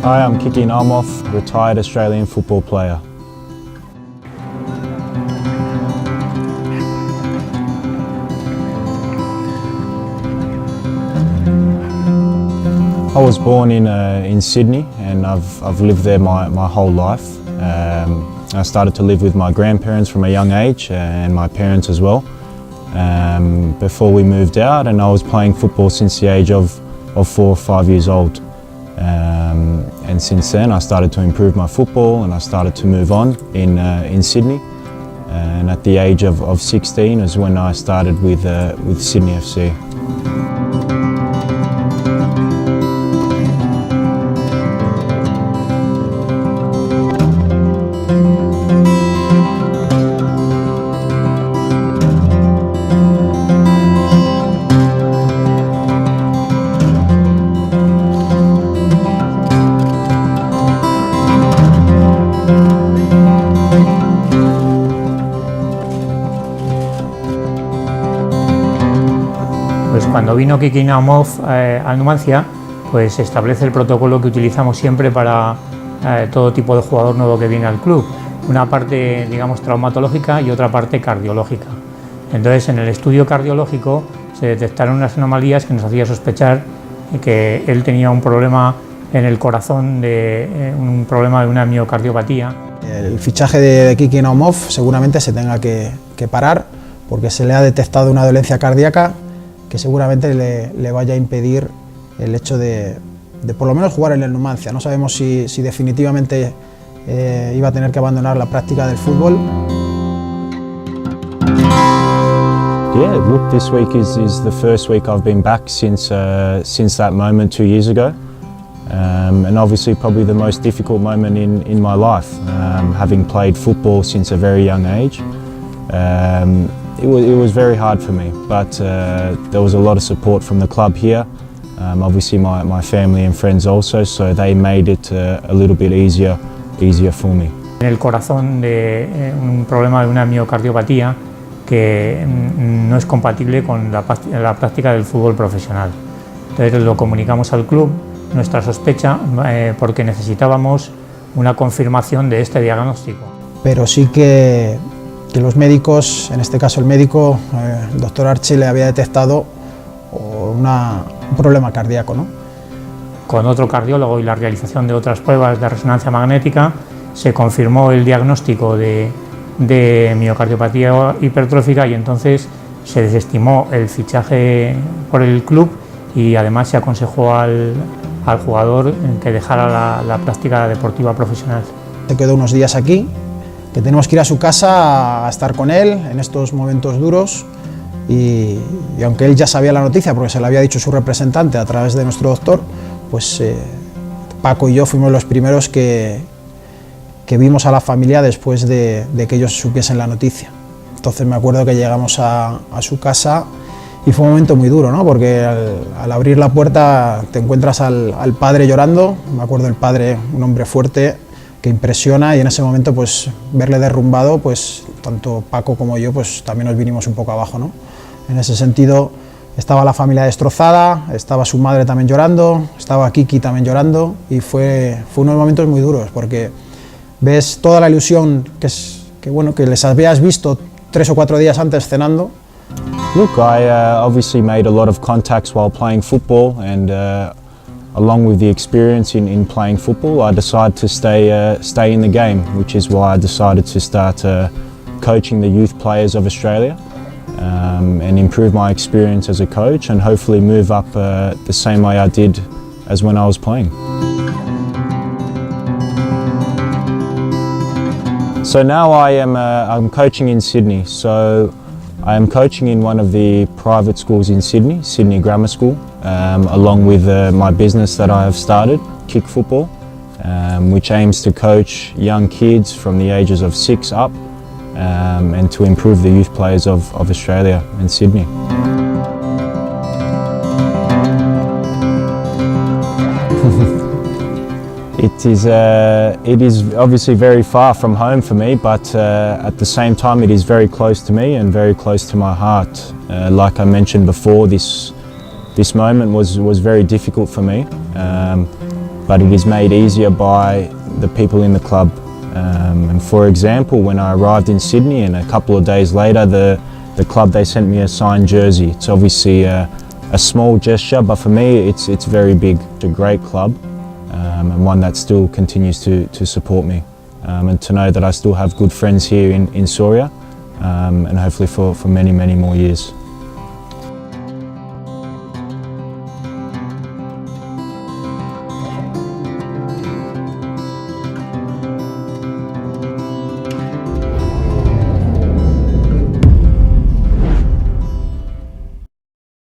Hi, I'm Kiki Naumoff, retired Australian football player. I was born in Sydney and I've lived there my whole life. I started to live with my grandparents from a young age and my parents as well before we moved out, and I was playing football since the age of 4 or 5 years old. And since then I started to improve my football and I started to move on in Sydney. And at the age of 16 is when I started with Sydney FC. Pues cuando vino Kiki Naumoff al Numancia, pues se establece el protocolo que utilizamos siempre para todo tipo de jugador nuevo que viene al club. Una parte, digamos, traumatológica y otra parte cardiológica. Entonces, en el estudio cardiológico se detectaron unas anomalías que nos hacía sospechar que él tenía un problema en el corazón, un problema de una miocardiopatía. El fichaje de Kiki Naumoff seguramente se tenga que parar porque se le ha detectado una dolencia cardíaca que seguramente le vaya a impedir el hecho de por lo menos jugar en el Numancia. No sabemos si definitivamente iba a tener que abandonar la práctica del fútbol. Yeah, look, this week is the first week I've been back since that moment 2 years ago. And obviously probably the most difficult moment in my life, having played football since a very young age. It was very hard for me, but there was a lot of support from the club here, obviously my family and friends also, so they made it a little bit easier for me. En el corazón de un problema de una miocardiopatía que no es compatible con la práctica del fútbol profesional. Entonces lo comunicamos al club, nuestra sospecha, porque necesitábamos una confirmación de este diagnóstico. Pero sí que los médicos, en este caso el médico, el doctor Archie, le había detectado un problema cardíaco, ¿no? Con otro cardiólogo y la realización de otras pruebas de resonancia magnética se confirmó el diagnóstico de miocardiopatía hipertrófica y entonces se desestimó el fichaje por el club y además se aconsejó al jugador que dejara la práctica deportiva profesional. Se quedó unos días aquí, que tenemos que ir a su casa a estar con él en estos momentos duros y aunque él ya sabía la noticia porque se la había dicho su representante a través de nuestro doctor, pues Paco y yo fuimos los primeros que vimos a la familia después de que ellos supiesen la noticia. Entonces me acuerdo que llegamos a su casa y fue un momento muy duro, ¿no? Porque al abrir la puerta te encuentras al padre llorando. Me acuerdo el padre, un hombre fuerte que impresiona, y en ese momento pues verle derrumbado, pues tanto Paco como yo pues también nos vinimos un poco abajo, ¿no? En ese sentido estaba la familia destrozada, estaba su madre también llorando, estaba Kiki también llorando y fue unos momentos muy duros porque ves toda la ilusión que les habías visto 3 o 4 días antes cenando. Look, I obviously made a lot of contacts while playing football, and along with the experience in playing football, I decided to stay in the game, which is why I decided to start coaching the youth players of Australia and improve my experience as a coach and hopefully move up the same way I did as when I was playing. So now I'm coaching in Sydney. So I am coaching in one of the private schools in Sydney, Sydney Grammar School, along with my business that I have started, Kick Football, which aims to coach young kids from the ages of 6 up and to improve the youth players of Australia and Sydney. It is obviously very far from home for me, but at the same time it is very close to me and very close to my heart. Like I mentioned before, this moment was very difficult for me. but it is made easier by the people in the club. And for example, when I arrived in Sydney and a couple of days later, the club, they sent me a signed jersey. It's obviously a small gesture, but for me it's very big. It's a great club, and one that still continues to support me. And to know that I still have good friends here in Soria, and hopefully for many more years.